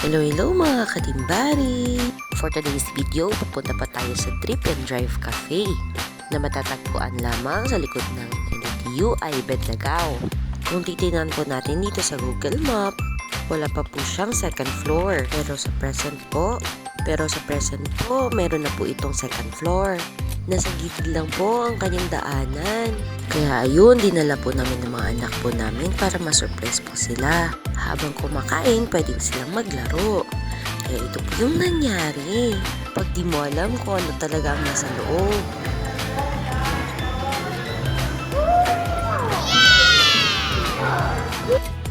Hello mga katimbari! For today's video, pupunta pa tayo sa Trip and Drive Cafe na matatagpuan lamang sa likod ng LGU ay Bedlagao. Kung titignan po natin dito sa Google Map, wala pa po siyang second floor. Pero sa present po, meron na po itong second floor. Nasa gilid lang po ang kanyang daanan. Kaya ayun, dinala po namin ng mga anak po namin para ma-surprise po sila. Habang kumakain, pwede silang maglaro. Kaya ito po yung nangyari. Pag di mo alam kung ano talaga ang nasa loob.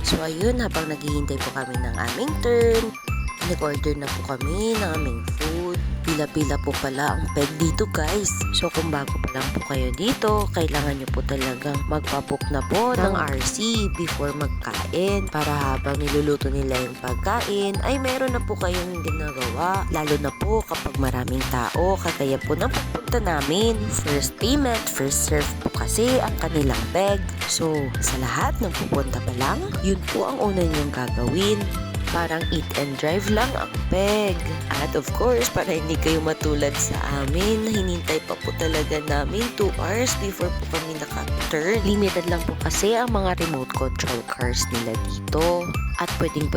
So ayun, habang naghihintay po kami ng aming turn, nag-order na po kami ng aming food. Pila-pila po pala ang peg dito guys. So kung bago pa lang po kayo dito, kailangan nyo po talagang magpabook na po ng RC before magkain. Para habang niluluto nila yung pagkain, ay meron na po kayong ginagawa. Lalo na po kapag maraming tao, kagaya po ng pupunta namin. First payment, first serve po kasi ang kanilang peg. So sa lahat ng pupunta pa lang, yun po ang una nyong gagawin. Parang eat and drive lang ang peg. At of course, para hindi kayo matulad sa amin, hinintay pa po talaga namin 2 hours before po kami naka-turn. Limited lang po kasi ang mga remote control cars nila dito. At pwedeng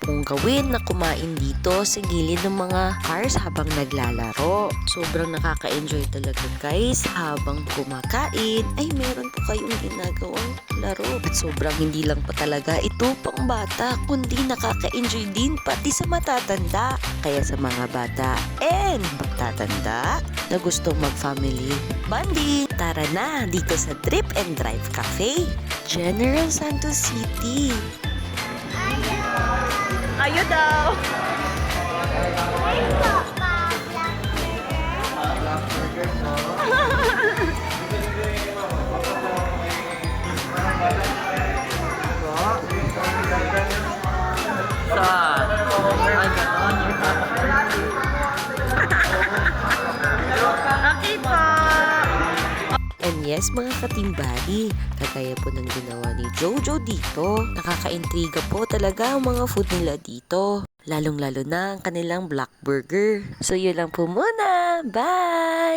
pong gawin na kumain dito sa gilid ng mga cars habang naglalaro. Sobrang nakaka-enjoy talaga guys. Habang kumakain, ay meron po kayong ginagawang laro. At sobrang hindi lang pa talaga ito pang bata, kundi nakaka-enjoy din pati sa matatanda. Kaya sa mga bata and matatanda na gustong mag-family bonding, tara na dito sa Trip and Drive Cafe, General Santos City. Ayo daw! Okay po! And yes mga katimbari, kagaya po ng ginawa ni Jojo dito, nakakaintriga po talaga ang mga food nila dito. Lalong-lalo na ang kanilang black burger. So yun lang po muna. Bye!